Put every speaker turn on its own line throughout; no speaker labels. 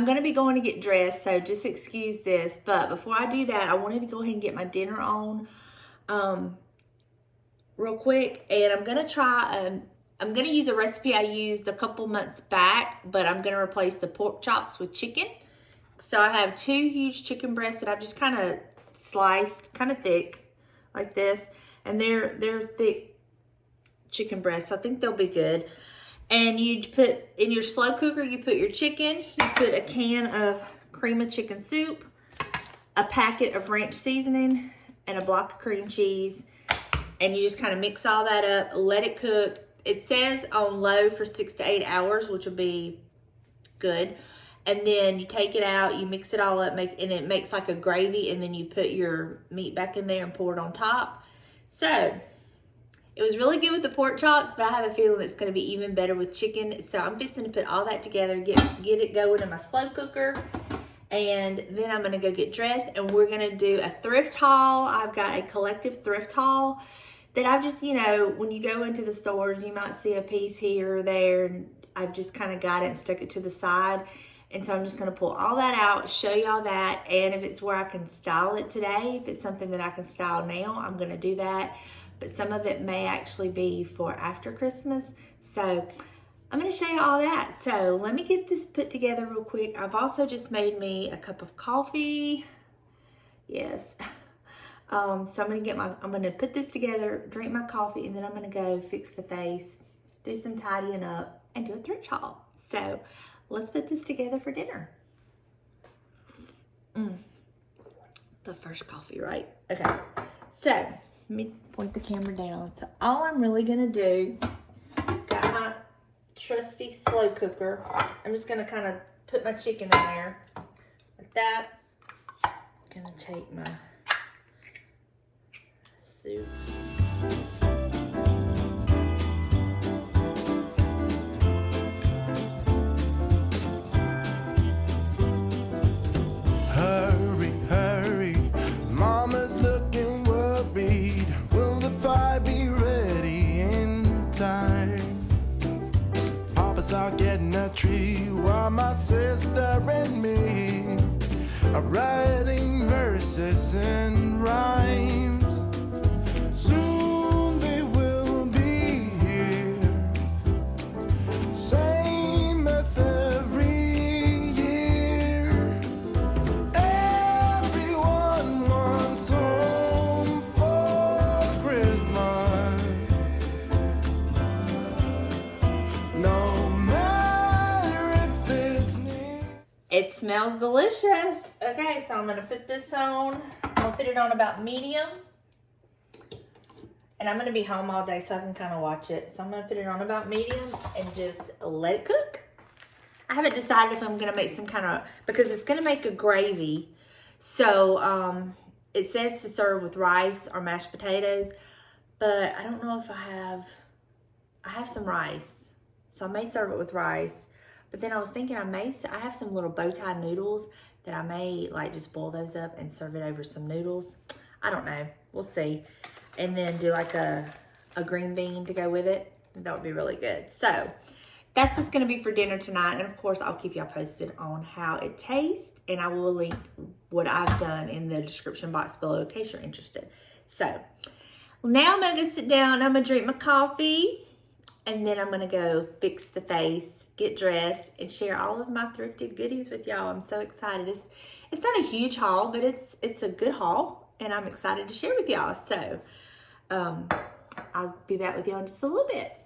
I'm going to be going to get dressed, so just excuse this. But before I do that, I wanted to go ahead and get my dinner on real quick. And I'm going to try, I'm going to use a recipe I used a couple months back, but I'm going to replace the pork chops with chicken. So I have 2 huge chicken breasts that I've just kind of sliced, kind of thick, like this. And they're thick chicken breasts. I think they'll be good. And you'd put, in your slow cooker, you put your chicken, you put a can of cream of chicken soup, a packet of ranch seasoning, and a block of cream cheese. And you just kind of mix all that up, let it cook. It says on low for 6 to 8 hours, which will be good. And then you take it out, you mix it all up, and it makes like a gravy, and then you put your meat back in there and pour it on top. So, it was really good with the pork chops, but I have a feeling it's going to be even better with chicken. So I'm fixing to put all that together, get it going in my slow cooker. And then I'm going to go get dressed, and we're going to do a thrift haul. I've got a collective thrift haul that I've just, you know, when you go into the stores, you might see a piece here or there, and I've just kind of got it and stuck it to the side. And so I'm just going to pull all that out, show y'all that. And if it's where I can style it today, if it's something that I can style now, I'm going to do that. But some of it may actually be for after Christmas. So I'm going to show you all that. So let me get this put together real quick. I've also just made me a cup of coffee. Yes. So I'm going to put this together, drink my coffee, and then I'm going to go fix the face, do some tidying up, and do a thrift haul. So let's put this together for dinner. The first coffee, right? Okay. So let me point the camera down. So all I'm really gonna do, got my trusty slow cooker. I'm just gonna kind of put my chicken in there like that. Gonna take my soup.
Hurry, hurry, Mama's looking worried. Will the pie be ready in time? Papa's out getting a tree while my sister and me are writing verses and rhymes. Soon they will be here, same as every year. Everyone wants home for Christmas, no matter if it's near.
It smells delicious. Okay, so I'm gonna put this on. I'll put it on about medium. And I'm gonna be home all day so I can kind of watch it. So I'm gonna put it on about medium and just let it cook. I haven't decided if I'm gonna make some kind of, because it's gonna make a gravy. So it says to serve with rice or mashed potatoes, but I don't know if I have some rice. So I may serve it with rice. But then I was thinking I have some little bow tie noodles that I may like just boil those up and serve it over some noodles. I don't know, we'll see. And then do like a green bean to go with it. That would be really good. So that's what's gonna be for dinner tonight. And of course, I'll keep y'all posted on how it tastes. And I will link what I've done in the description box below in case you're interested. So now I'm gonna sit down, I'm gonna drink my coffee, and then I'm gonna go fix the face, get dressed, and share all of my thrifted goodies with y'all. I'm so excited. It's not a huge haul, but it's a good haul, and I'm excited to share with y'all. So I'll be back with y'all in just a little bit.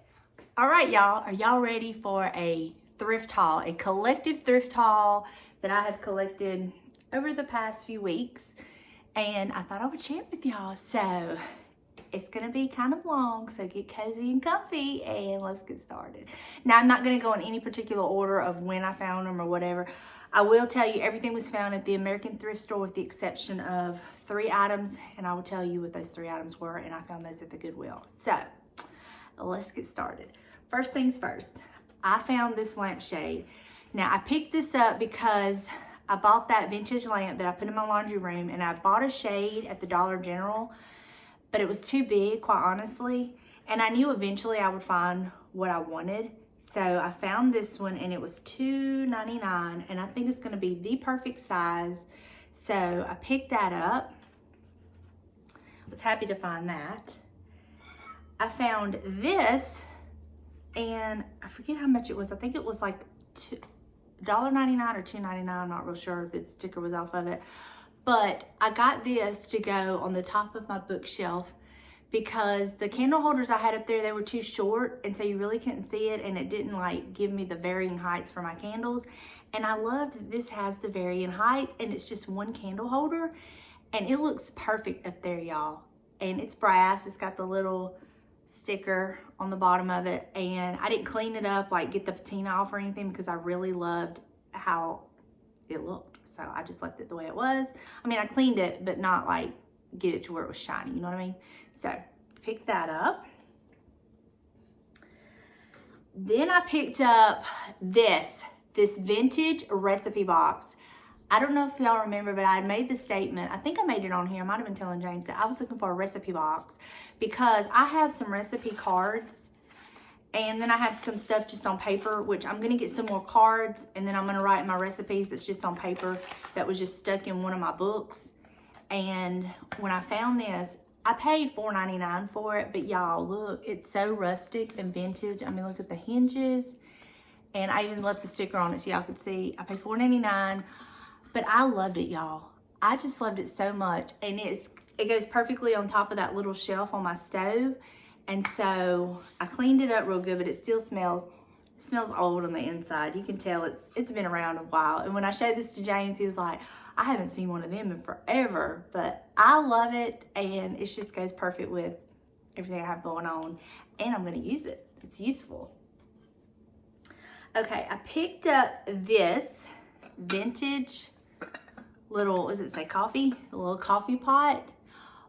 All right, y'all, are y'all ready for a thrift haul, a collective thrift haul that I have collected over the past few weeks? And I thought I would share it with y'all. So it's gonna be kind of long, so get cozy and comfy and let's get started. Now, I'm not gonna go in any particular order of when I found them or whatever. I will tell you everything was found at the American thrift store with the exception of 3 items, and I will tell you what those 3 items were, and I found those at the Goodwill. So let's get started. First things first, I found this lampshade. Now, I picked this up because I bought that vintage lamp that I put in my laundry room, and I bought a shade at the Dollar General, but it was too big, quite honestly, and I knew eventually I would find what I wanted. So I found this one and it was $2.99, and I think it's gonna be the perfect size. So I picked that up. Was happy to find that. I found this, and I forget how much it was. I think it was like $1.99 or $2.99. I'm not real sure if the sticker was off of it. But I got this to go on the top of my bookshelf because the candle holders I had up there, they were too short, and so you really couldn't see it, and it didn't like give me the varying heights for my candles. And I love that this has the varying heights, and it's just one candle holder, and it looks perfect up there, y'all. And it's brass. It's got the little sticker on the bottom of it, and I didn't clean it up, like get the patina off or anything, because I really loved how it looked. So I just left it the way it was. I mean, I cleaned it, but not like get it to where it was shiny, you know what I mean? So pick that up. Then I picked up this vintage recipe box. I don't know if y'all remember, but I had made the statement, I think I made it on here, I might have been telling James, that I was looking for a recipe box because I have some recipe cards, and then I have some stuff just on paper, which I'm gonna get some more cards, and then I'm gonna write my recipes that's just on paper that was just stuck in one of my books. And when I found this, I paid $4.99 for it, but y'all, look, it's so rustic and vintage. I mean, look at the hinges, and I even left the sticker on it so y'all could see. I paid $4.99. But I loved it, y'all. I just loved it so much. And it goes perfectly on top of that little shelf on my stove. And so I cleaned it up real good, but it still smells old on the inside. You can tell it's been around a while. And when I showed this to James, he was like, I haven't seen one of them in forever. But I love it, and it just goes perfect with everything I have going on. And I'm gonna use it. It's useful. Okay, I picked up this vintage little, does it say coffee? A little coffee pot.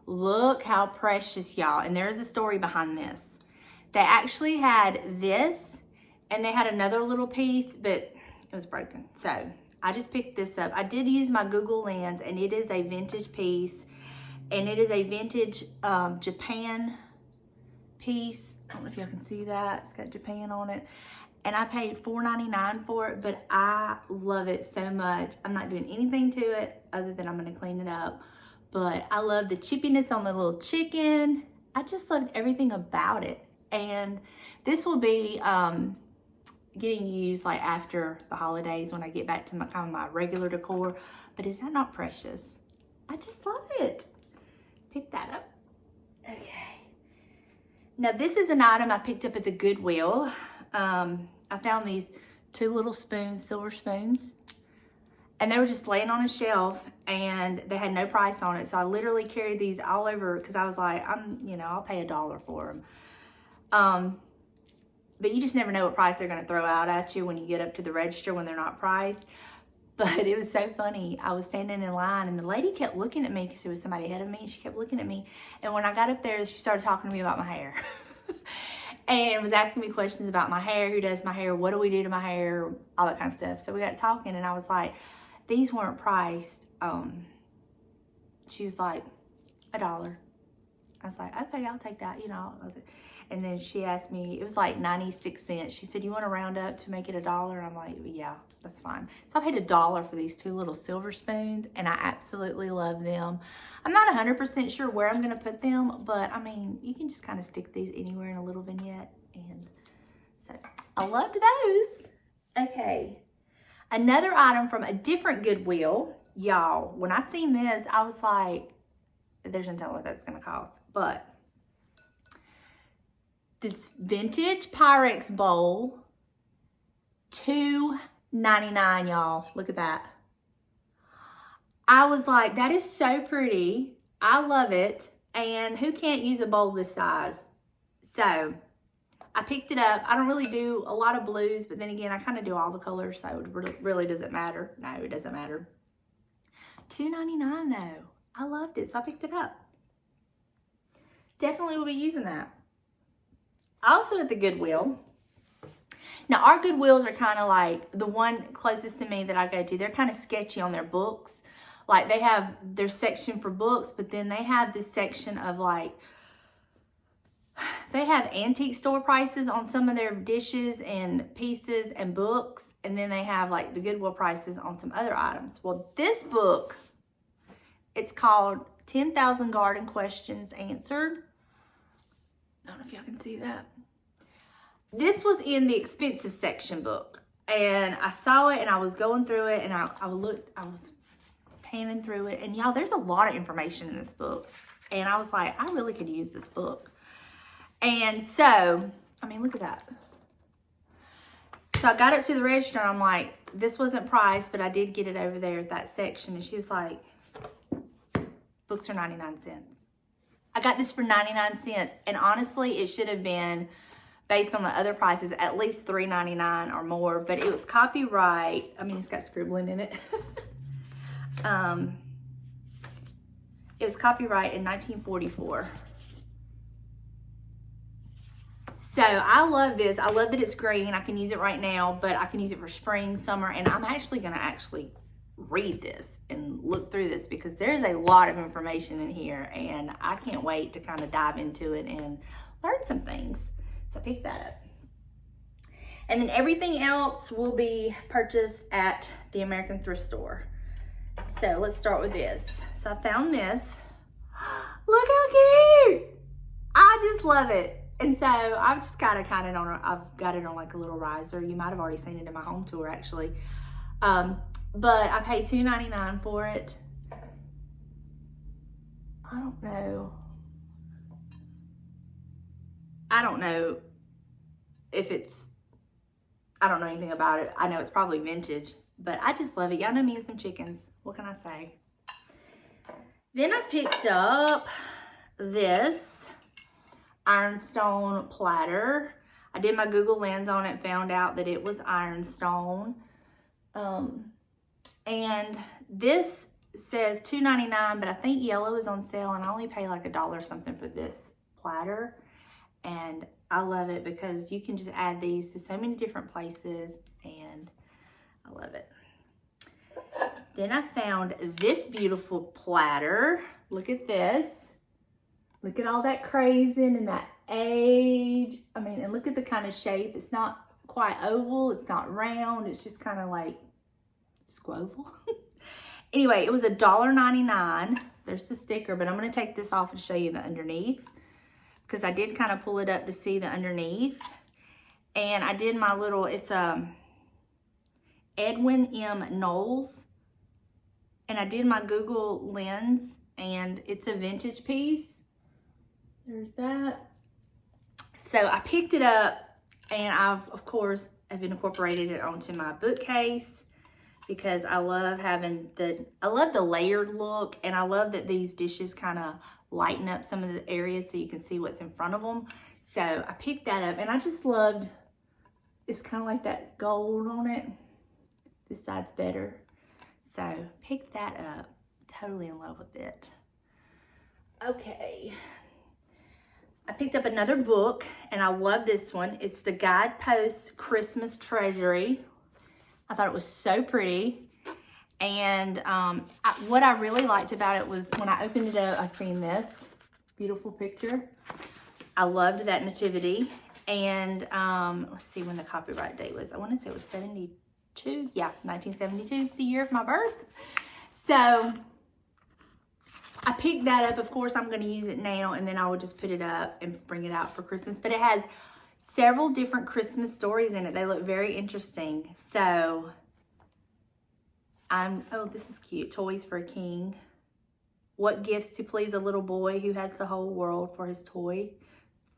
Look how precious, y'all. And there is a story behind this. They actually had this, and they had another little piece, but it was broken. So I just picked this up. I did use my Google Lens, and it is a vintage piece, and it is a vintage Japan piece. I don't know if y'all can see that. It's got Japan on it. And I paid $4.99 for it, but I love it so much. I'm not doing anything to it other than I'm gonna clean it up. But I love the chippiness on the little chicken. I just loved everything about it. And this will be getting used like after the holidays when I get back to my kind of my regular decor. But is that not precious? I just love it. Pick that up. Okay. Now this is an item I picked up at the Goodwill. I found these two little spoons, silver spoons, and they were just laying on a shelf, and they had no price on it. So I literally carried these all over because I was like, I'll pay $1 for them. But you just never know what price they're going to throw out at you when you get up to the register when they're not priced. But it was so funny. I was standing in line, and the lady kept looking at me because there was somebody ahead of me, and she kept looking at me. And when I got up there, she started talking to me about my hair. And was asking me questions about my hair, who does my hair, what do we do to my hair, all that kind of stuff. So we got talking, and I was like, these weren't priced. She was like, $1. I was like, okay, I'll take that, And then she asked me, it was like 96 cents. She said, you want to round up to make it $1? I'm like, yeah, that's fine. So I paid $1 for these two little silver spoons, and I absolutely love them. I'm not 100% sure where I'm going to put them, but I mean, you can just kind of stick these anywhere in a little vignette. And so I loved those. Okay. Another item from a different Goodwill. Y'all, when I seen this, I was like, there's no telling what that's going to cost. But this vintage Pyrex bowl, $2.99, y'all. Look at that. I was like, that is so pretty. I love it. And who can't use a bowl this size? So I picked it up. I don't really do a lot of blues, but then again, I kind of do all the colors, so it really doesn't matter. No, it doesn't matter. $2.99 though. I loved it, so I picked it up. Definitely will be using that. Also at the Goodwill. Now our Goodwills are kind of like the one closest to me that I go to. They're kind of sketchy on their books. Like they have their section for books, but then they have this section of like They have antique store prices on some of their dishes and pieces and books. And then they have like the Goodwill prices on some other items. Well, this book, it's called 10,000 Garden Questions Answered. I don't know if y'all can see that. This was in the expensive section book. And I saw it and I was going through it and I was panning through it. And y'all, there's a lot of information in this book. And I was like, I really could use this book. And so, I mean, look at that. So I got up to the register and I'm like, this wasn't priced, but I did get it over there at that section. And she's like, books are 99 cents. I got this for 99 cents. And honestly, it should have been, based on the other prices, at least $3.99 or more. But it was copyright. I mean, it's got scribbling in it. It was copyright in 1944. So I love this. I love that it's green. I can use it right now, but I can use it for spring, summer, and I'm actually gonna read this and look through this because there's a lot of information in here and I can't wait to kind of dive into it and learn some things. So pick that up. And then everything else will be purchased at the American Thrift Store. So let's start with this. So I found this. Look how cute! I just love it. And so I've just got it I've got it on like a little riser. You might have already seen it in my home tour actually. But I paid $2.99 for it. I don't know if it's, I don't know anything about it. I know it's probably vintage, but I just love it. Y'all know me and some chickens. What can I say? Then I picked up this ironstone platter. I did my Google Lens on it, found out that it was ironstone. And this says $2.99, but I think yellow is on sale and I only pay like $1 something for this platter. And I love it because you can just add these to so many different places and I love it. Then I found this beautiful platter. Look at this. Look at all that crazing and that age. I mean, and look at the kind of shape. It's not quite oval. It's not round. It's just kind of like squoval. Anyway, it was $1.99. There's the sticker, but I'm going to take this off and show you the underneath because I did kind of pull it up to see the underneath. And I did my little, it's Edwin M. Knowles. And I did my Google Lens and it's a vintage piece. There's that. So I picked it up and I've, of course, have incorporated it onto my bookcase because I love having I love the layered look and I love that these dishes kind of lighten up some of the areas so you can see what's in front of them. So I picked that up and I just loved, it's kind of like that gold on it. This side's better. So pick that up. Totally in love with it. Okay. I picked up another book and I love this one. It's the Guidepost Christmas Treasury. I thought it was so pretty. And what I really liked about it was when I opened it up, I seen this beautiful picture. I loved that nativity. And let's see when the copyright date was. I want to say it was 72. Yeah, 1972, the year of my birth. So I picked that up. Of course, I'm going to use it now, and then I will just put it up and bring it out for Christmas. But it has several different Christmas stories in it. They look very interesting. So oh, this is cute. Toys for a King. What gifts to please a little boy who has the whole world for his toy.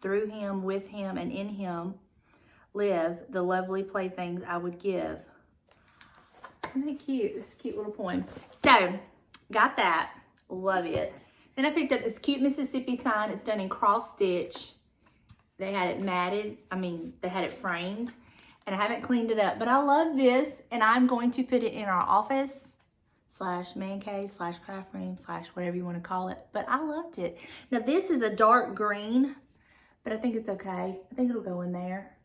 Through him, with him, and in him live the lovely playthings I would give. Isn't that cute? This is a cute little poem. So, got that. Love it. Then I picked up this cute Mississippi sign. It's done in cross stitch. They had it matted. They had it framed. And I haven't cleaned it up. But I love this. And I'm going to put it in our office / man cave / craft room / whatever you want to call it. But I loved it. Now this is a dark green. But I think it's okay. I think it'll go in there.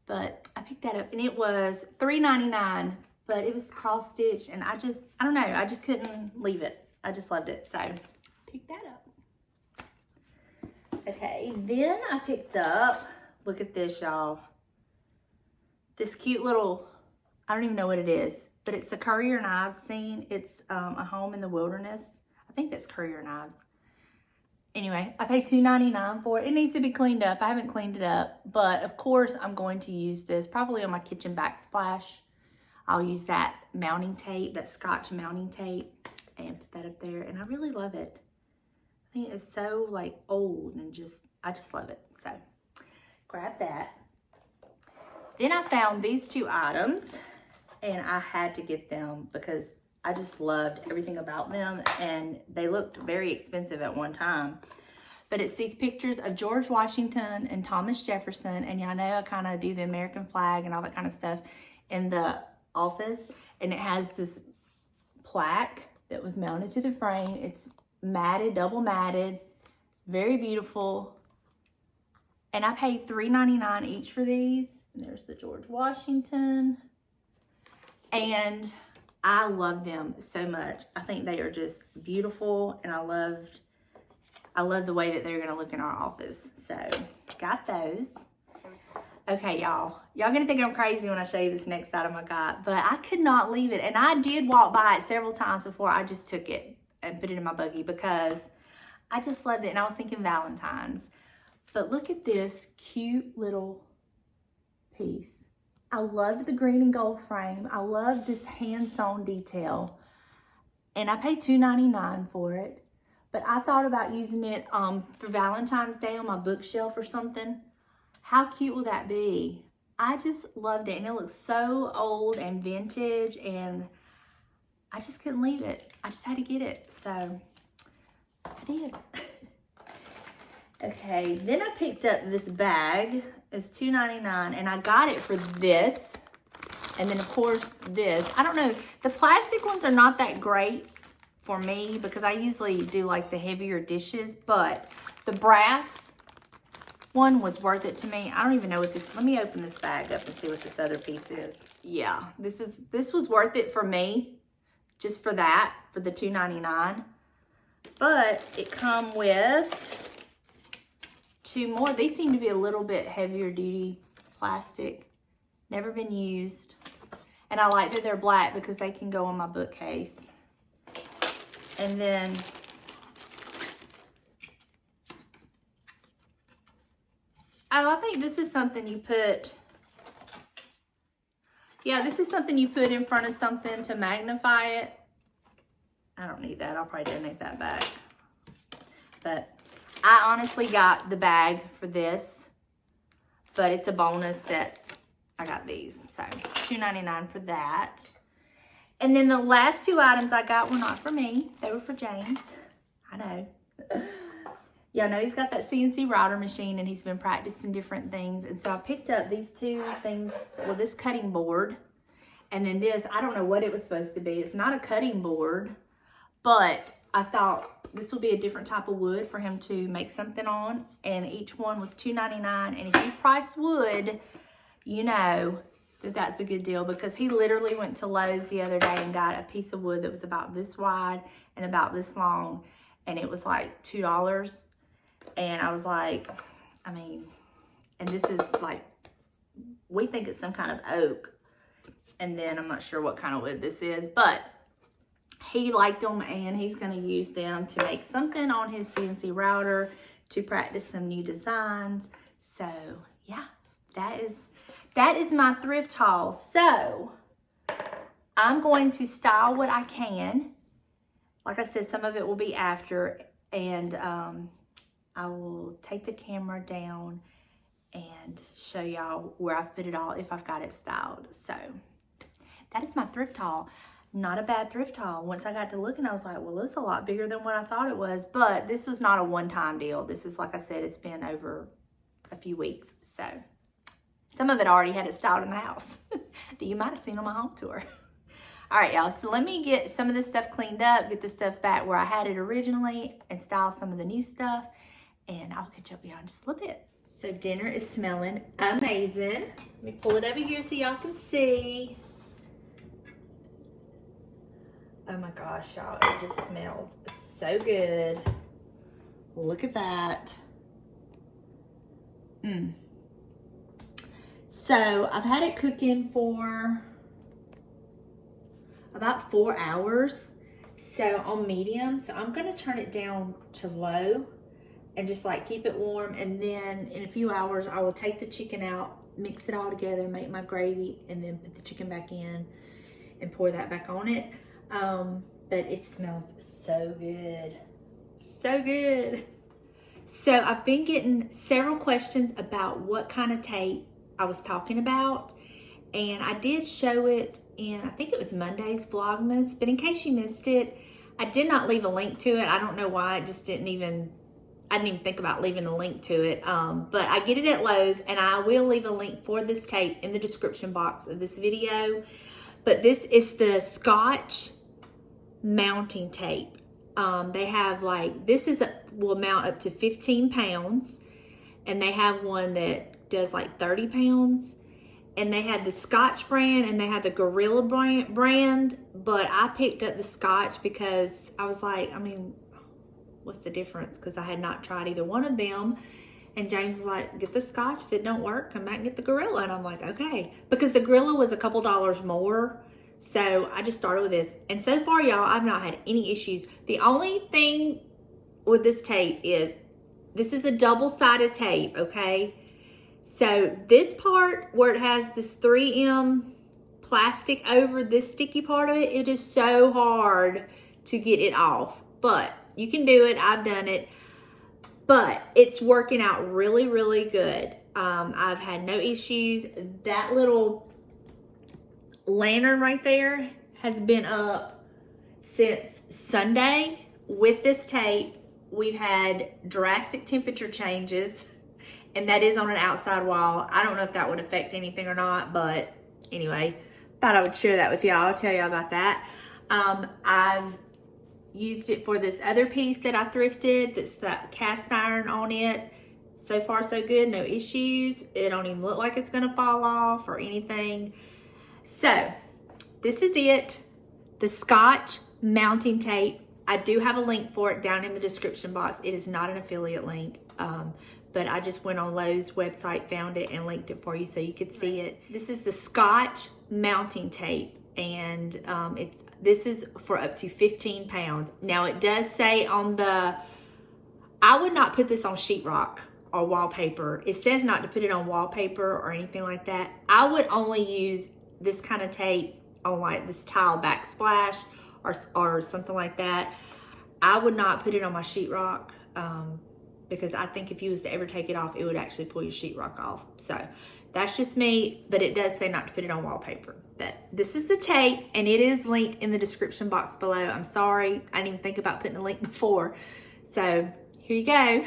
But I picked that up. And it was $3.99. But it was cross stitched. And I don't know. I just couldn't leave it. I just loved it. So pick that up. Okay, then I picked up, look at this, y'all. This cute little, I don't even know what it is, but it's a Courier Knives scene. It's a home in the wilderness. I think that's Courier Knives. Anyway, I paid $2.99 for it. It needs to be cleaned up. I haven't cleaned it up, but of course I'm going to use this probably on my kitchen backsplash. I'll use that mounting tape, that Scotch mounting tape, and put that up there. And I really love it. I think it's so like old and I just love it. So grab that. Then I found these two items and I had to get them because I just loved everything about them and they looked very expensive at one time. But it's these pictures of George Washington and Thomas Jefferson, and y'all know I kind of do the American flag and all that kind of stuff in the office, and it has this plaque that was mounted to the frame. It's matted, double matted, very beautiful. And I paid $3.99 each for these. And there's the George Washington. And I love them so much. I think they are just beautiful, and I love the way that they're gonna look in our office. So got those. Okay, y'all gonna think I'm crazy when I show you this next item I got, but I could not leave it. And I did walk by it several times before I just took it and put it in my buggy because I just loved it. And I was thinking Valentine's. But look at this cute little piece. I loved the green and gold frame. I love this hand-sewn detail. And I paid $2.99 for it. But I thought about using it for Valentine's Day on my bookshelf or something. How cute will that be? I just loved it. And it looks so old and vintage. And I just couldn't leave it. I just had to get it. So I did. Okay, then I picked up this bag. It's $2.99, and I got it for this. And then, of course, this. I don't know. The plastic ones are not that great for me because I usually do, like, the heavier dishes. But the brass one was worth it to me. I don't even know what this... Let me open this bag up and see what this other piece is. Yeah, this was worth it for me. Just for that, for the $2.99. But it come with... two more. These seem to be a little bit heavier duty plastic. Never been used. And I like that they're black because they can go on my bookcase. And then oh, I think this is something you put, yeah, this is something you put in front of something to magnify it. I don't need that. I'll probably donate that back. But I honestly got the bag for this, but it's a bonus that I got these. So $2.99 for that. And then the last two items I got were not for me. They were for James. I know. Y'all know he's got that CNC router machine and he's been practicing different things. And so I picked up these two things, well, this cutting board. And then this, I don't know what it was supposed to be. It's not a cutting board, but I thought this would be a different type of wood for him to make something on. And each one was $2.99. And if you've priced wood, you know that that's a good deal because he literally went to Lowe's the other day and got a piece of wood that was about this wide and about this long. And it was like $2. And I was like, I mean, and this is like, we think it's some kind of oak. And then I'm not sure what kind of wood this is, but he liked them and he's going to use them to make something on his CNC router to practice some new designs. So yeah, that is my thrift haul. So I'm going to style what I can. Like I said, some of it will be after, and I will take the camera down and show y'all where I've put it all, if I've got it styled. So that is my thrift haul. Not a bad thrift haul. Once I got to looking, I was like, well, it's a lot bigger than what I thought it was. But this was not a one-time deal. This is, like I said, it's been over a few weeks. So some of it already had it styled in the house that you might have seen on my home tour. All right, y'all. So let me get some of this stuff cleaned up, get the stuff back where I had it originally, and style some of the new stuff. And I'll catch up with y'all in just a little bit. So dinner is smelling amazing. Let me pull it over here so y'all can see. Oh my gosh, y'all, it just smells so good. Look at that. So I've had it cooking for about 4 hours. So on medium. So I'm gonna turn it down to low and just like keep it warm. And then in a few hours, I will take the chicken out, mix it all together, make my gravy, and then put the chicken back in and pour that back on it. But it smells so good. So good. So I've been getting several questions about what kind of tape I was talking about. And I did show it in, I think it was Monday's Vlogmas. But in case you missed it, I did not leave a link to it. I don't know why. It just didn't even, I didn't even think about leaving a link to it. But I get it at Lowe's, and I will leave a link for this tape in the description box of this video. But this is the Scotch mounting tape. They have like, this is will mount up to 15 pounds, and they have one that does like 30 pounds. And they had the Scotch brand and they had the Gorilla brand, but I picked up the Scotch because I was like, I mean, what's the difference? Because I had not tried either one of them. And James was like, get the Scotch. If it don't work, come back and get the Gorilla. And I'm like, okay. Because the Gorilla was a couple dollars more. So I just started with this. And so far, y'all, I've not had any issues. The only thing with this tape is, this is a double-sided tape, okay? So this part where it has this 3M plastic over this sticky part of it, it is so hard to get it off. But you can do it. I've done it. But it's working out really, really good. I've had no issues. That little lantern right there has been up since Sunday with this tape. We've had drastic temperature changes, and that is on an outside wall. I don't know if that would affect anything or not, but anyway, thought I would share that with y'all. I'll tell y'all about that. I've used it for this other piece that I thrifted. That's the cast iron on it. So far, so good. No issues. It don't even look like it's gonna fall off or anything. So this is it. The Scotch mounting tape. I do have a link for it down in the description box. It is not an affiliate link. But I just went on Lowe's website, found it, and linked it for you so you could see it. This is the Scotch mounting tape, and this is for up to 15 pounds. Now, it does say on the, I would not put this on sheetrock or wallpaper. It says not to put it on wallpaper or anything like that. I would only use this kind of tape on like this tile backsplash or something like that. I would not put it on my sheetrock. Because I think if you was to ever take it off, it would actually pull your sheetrock off. So that's just me, but it does say not to put it on wallpaper. But this is the tape, and it is linked in the description box below. I'm sorry, I didn't even think about putting a link before. So here you go.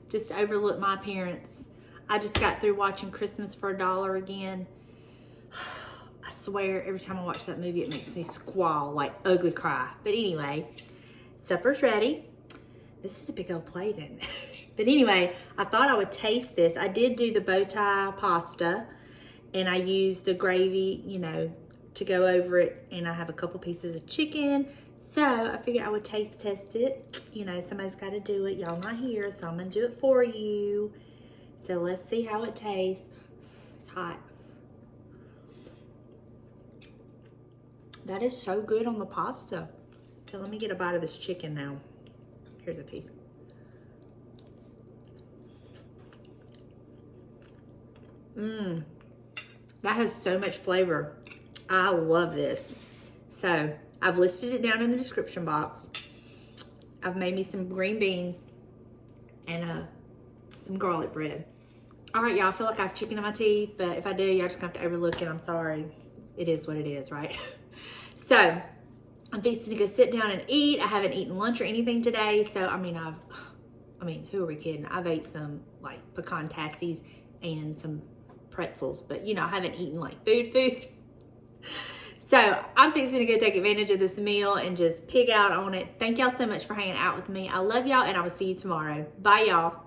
Just overlook my appearance. I just got through watching Christmas for $1 again. I swear every time I watch that movie it makes me squall, like ugly cry. But anyway, supper's ready. This is a big old plate, isn't it? But anyway, I thought I would taste this. I did do the bow tie pasta, and I used the gravy, you know, to go over it, and I have a couple pieces of chicken. So I figured I would taste test it. You know, somebody's got to do it. Y'all not here, so I'm going to do it for you. So let's see how it tastes. It's hot. That is so good on the pasta. So let me get a bite of this chicken now. Here's a piece. That has so much flavor. I love this. So I've listed it down in the description box. I've made me some green bean and some garlic bread. All right, y'all, I feel like I have chicken in my teeth, but if I do, y'all just gonna have to overlook it. I'm sorry. It is what it is, right? So I'm fixing to go sit down and eat. I haven't eaten lunch or anything today. So, I mean, who are we kidding? I've ate some like pecan tassies and some pretzels, but you know, I haven't eaten like food. So I'm fixing to go take advantage of this meal and just pig out on it. Thank y'all so much for hanging out with me. I love y'all, and I will see you tomorrow. Bye, y'all.